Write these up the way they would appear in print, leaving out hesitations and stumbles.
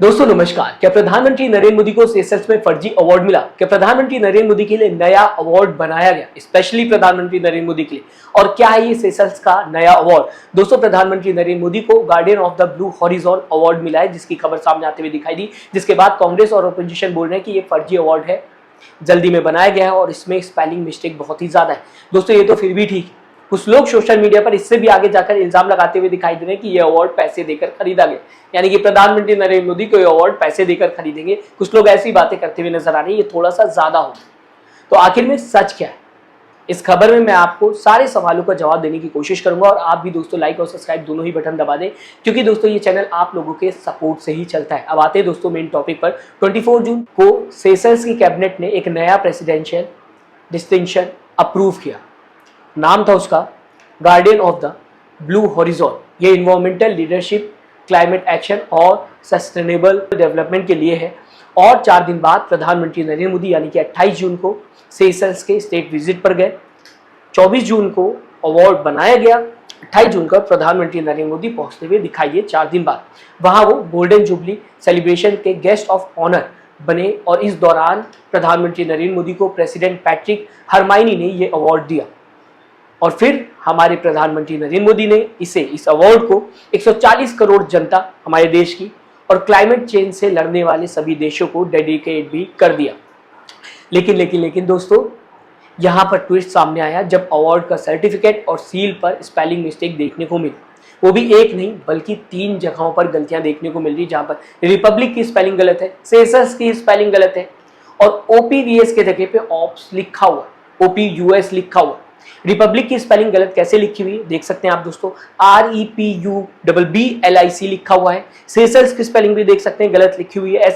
दोस्तों नमस्कार। क्या प्रधानमंत्री नरेंद्र मोदी को सेशल्स में फर्जी अवार्ड मिला? क्या प्रधानमंत्री नरेंद्र मोदी के लिए नया अवार्ड बनाया गया स्पेशली प्रधानमंत्री नरेंद्र मोदी के लिए? और क्या है ये सेशल्स का नया अवार्ड? दोस्तों प्रधानमंत्री नरेंद्र मोदी को guardian of the blue horizon award मिला है, जिसकी खबर सामने आते हुए दिखाई दी, जिसके बाद कांग्रेस और अपोजिशन बोल रहे हैं कि ये फर्जी अवार्ड है, जल्दी में बनाया गया है और इसमें स्पेलिंग मिस्टेक बहुत ही ज्यादा है। दोस्तों ये तो फिर भी ठीक, कुछ लोग सोशल मीडिया पर इससे भी आगे जाकर इल्जाम लगाते हुए दिखाई दे रहे हैं कि ये अवार्ड पैसे देकर खरीदा गया, यानी कि प्रधानमंत्री नरेंद्र मोदी को ये अवार्ड पैसे देकर खरीदेंगे। कुछ लोग ऐसी बातें करते हुए नजर आ रहे हैं, ये थोड़ा सा ज्यादा हो। तो आखिर में सच क्या है? इस खबर में मैं आपको सारे सवालों का जवाब देने की कोशिश करूंगा और आप भी दोस्तों लाइक और सब्सक्राइब दोनों ही बटन दबा दें, क्योंकि दोस्तों ये चैनल आप लोगों के सपोर्ट से ही चलता है। अब आते हैं दोस्तों मेन टॉपिक पर। 24 जून को सेशल्स की कैबिनेट ने एक नया प्रेसिडेंशियल डिस्टिंक्शन अप्रूव किया। नाम था उसका guardian of the blue horizon. ये इन्वायरमेंटल लीडरशिप, क्लाइमेट एक्शन और सस्टेनेबल डेवलपमेंट के लिए है। और 4 दिन बाद प्रधानमंत्री नरेंद्र मोदी यानी कि 28 जून को सेशल्स के स्टेट विजिट पर गए। 24 जून को अवार्ड बनाया गया, 28 जून को प्रधानमंत्री नरेंद्र मोदी पहुंचते हुए दिखाई दिए। 4 दिन बाद वहां वो गोल्डन जुबली सेलिब्रेशन के गेस्ट ऑफ ऑनर बने और इस दौरान प्रधानमंत्री नरेंद्र मोदी को प्रेसिडेंट पैट्रिक हरमाइनी ने ये अवार्ड दिया। और फिर हमारे प्रधानमंत्री नरेंद्र मोदी ने इस अवार्ड को 140 करोड़ जनता हमारे देश की और क्लाइमेट चेंज से लड़ने वाले सभी देशों को डेडिकेट भी कर दिया। लेकिन दोस्तों यहाँ पर ट्विस्ट सामने आया जब अवार्ड का सर्टिफिकेट और सील पर स्पेलिंग मिस्टेक देखने को मिली। वो भी एक नहीं बल्कि 3 जगहों पर गलतियां देखने को मिल रही, जहां पर रिपब्लिक की स्पेलिंग गलत है, सेशल्स की स्पेलिंग गलत है और ओपीवीएस के जगह पे ऑप्स लिखा हुआ, ओपीयूएस लिखा हुआ। रिपब्लिक की स्पेलिंग गलत कैसे लिखी हुई है देख सकते हैं आप दोस्तों, REPUBBLIC लिखा हुआ है। सेशल्स की स्पेलिंग भी देख सकते हैं गलत लिखी हुई है,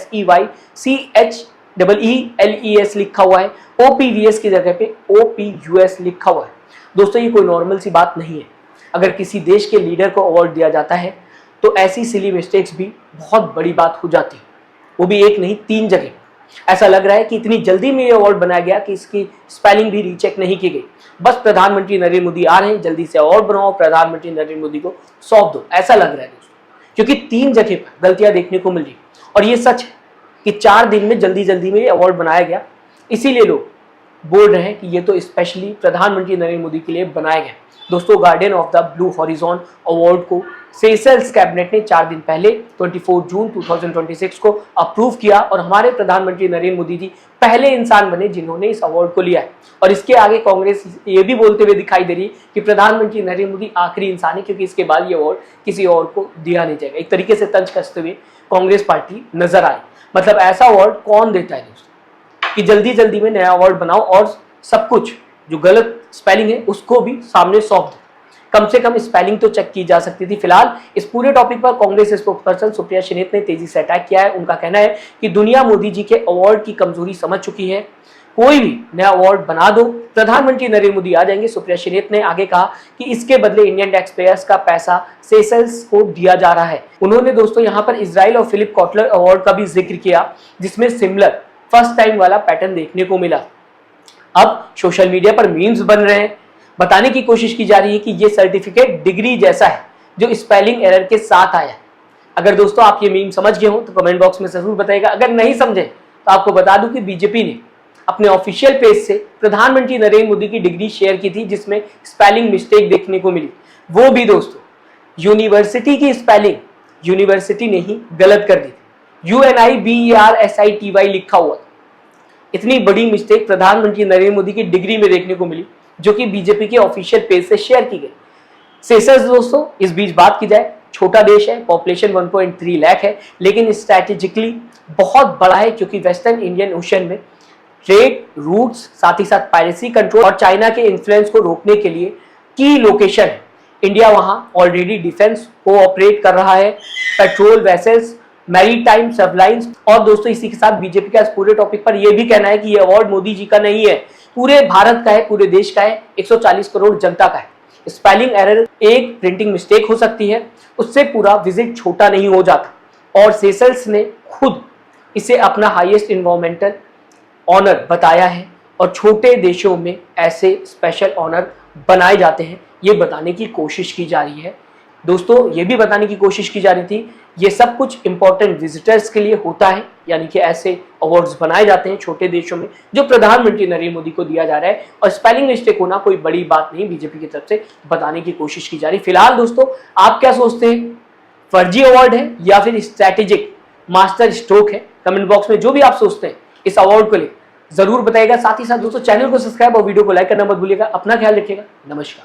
SEYCHEELES लिखा हुआ है। OPVS की जगह पे OPUS लिखा हुआ है। दोस्तों ये कोई नॉर्मल सी बात नहीं है। अगर किसी देश के लीडर को अवार्ड दिया जाता है तो ऐसी सिली मिस्टेक्स भी बहुत बड़ी बात हो जाती है, वो भी एक नहीं 3 जगह। ऐसा लग रहा है कि इतनी जल्दी में ये अवार्ड बनाया गया कि इसकी स्पेलिंग भी रीचेक नहीं की गई। बस प्रधानमंत्री नरेंद्र मोदी आ रहे हैं, जल्दी से अवार्ड बनाओ, प्रधानमंत्री नरेंद्र मोदी को सौंप दो, ऐसा लग रहा है दोस्तों, क्योंकि 3 जगह पर गलतियां देखने को मिल रही। और ये सच है कि 4 दिन में जल्दी में ये अवार्ड बनाया गया, इसीलिए लोग बोल रहे हैं कि ये तो स्पेशली प्रधानमंत्री नरेंद्र मोदी के लिए बनाया गया। दोस्तों guardian of the blue horizon award को सेशल्स कैबिनेट ने 4 दिन पहले 24 जून 2026 को अप्रूव किया और हमारे प्रधानमंत्री नरेंद्र मोदी जी पहले इंसान बने जिन्होंने इस अवार्ड को लिया है। और इसके आगे कांग्रेस ये भी बोलते हुए दिखाई दे रही है कि प्रधानमंत्री नरेंद्र मोदी आखिरी इंसान है, क्योंकि इसके बाद ये अवार्ड किसी और को दिया नहीं जाएगा। एक तरीके से तंज कसते हुए कांग्रेस पार्टी नजर आई। मतलब ऐसा अवार्ड कौन देता है दोस्तों कि जल्दी में नया अवार्ड बनाओ और सब कुछ जो गलत स्पेलिंग है उसको भी सामने सौंप दो। कम से कम स्पेलिंग तो चेक की जा सकती थी। फिलहाल इस पूरे टॉपिक पर कांग्रेस स्पोक्सपर्सन सुप्रिया श्रीनेत ने तेजी से अटैक किया है। उनका कहना है कि दुनिया मोदी जी के अवार्ड की कमजोरी समझ चुकी है, कोई भी नया अवार्ड बना दो, प्रधानमंत्री नरेंद्र मोदी आ जाएंगे। सुप्रिया श्रीनेत ने आगे कहा कि इसके बदले इंडियन टैक्स पेयर्स का पैसा सेशल्स को दिया जा रहा है। उन्होंने दोस्तों यहाँ पर इजराइल और फिलिप कॉटलर अवार्ड का भी जिक्र किया, जिसमें सिमिलर फर्स्ट टाइम वाला पैटर्न देखने को मिला। अब सोशल मीडिया पर मीम्स बन रहे हैं, बताने की कोशिश की जा रही है कि ये सर्टिफिकेट डिग्री जैसा है जो स्पेलिंग एरर के साथ आया है। अगर दोस्तों आप ये मीम समझ गए हो तो कमेंट बॉक्स में जरूर बताइएगा। अगर नहीं समझे तो आपको बता दूं कि बीजेपी ने अपने ऑफिशियल पेज से प्रधानमंत्री नरेंद्र मोदी की डिग्री शेयर की थी, जिसमें स्पेलिंग मिस्टेक देखने को मिली। वो भी दोस्तों यूनिवर्सिटी की स्पेलिंग यूनिवर्सिटी ने ही गलत कर दी थी, UNIBERSITY लिखा हुआ। इतनी बड़ी मिस्टेक प्रधानमंत्री नरेंद्र मोदी की डिग्री में देखने को मिली, जो कि बीजेपी के ऑफिशियल पेज से शेयर की गई। सेशल्स दोस्तों इस बीच बात की जाए, छोटा देश है, पॉपुलेशन 1.3 लाख है, लेकिन स्ट्रैटेजिकली बहुत बड़ा है, क्योंकि वेस्टर्न इंडियन ओशन में ट्रेड रूट्स, साथ ही साथ पायरेसी कंट्रोल और चाइना के इन्फ्लुएंस को रोकने के लिए की लोकेशन है। इंडिया वहां ऑलरेडी डिफेंस को ऑपरेट कर रहा है, पेट्रोल वेसल्स, मैरीटाइम सबलाइंस। और दोस्तों इसी के साथ बीजेपी का इस पूरे टॉपिक पर यह भी कहना है कि यह अवार्ड मोदी जी का नहीं है, पूरे भारत का है, पूरे देश का है, 140 करोड़ जनता का है। स्पेलिंग एरर, एक प्रिंटिंग मिस्टेक हो सकती है, उससे पूरा विजिट छोटा नहीं हो जाता। और सेशल्स ने खुद इसे अपना हाईएस्ट एनवायरमेंटल ऑनर बताया है और छोटे देशों में ऐसे स्पेशल ऑनर बनाए जाते हैं, ये बताने की कोशिश की जा रही है दोस्तों ये भी बताने की कोशिश की जा रही थी ये सब कुछ इंपॉर्टेंट विजिटर्स के लिए होता है, यानी कि ऐसे अवार्ड्स बनाए जाते हैं छोटे देशों में जो प्रधानमंत्री नरेंद्र मोदी को दिया जा रहा है, और स्पेलिंग मिस्टेक होना कोई बड़ी बात नहीं, बीजेपी की तरफ से बताने की कोशिश की जा रही है। फिलहाल दोस्तों आप क्या सोचते हैं, फर्जी अवार्ड है या फिर स्ट्रैटेजिक मास्टर स्ट्रोक है? कमेंट बॉक्स में जो भी आप सोचते हैं इस अवार्ड को ले जरूर बताइएगा। साथ ही साथ दोस्तों चैनल को सब्सक्राइब और वीडियो को लाइक करना मत भूलिएगा। अपना ख्याल रखिएगा। नमस्कार।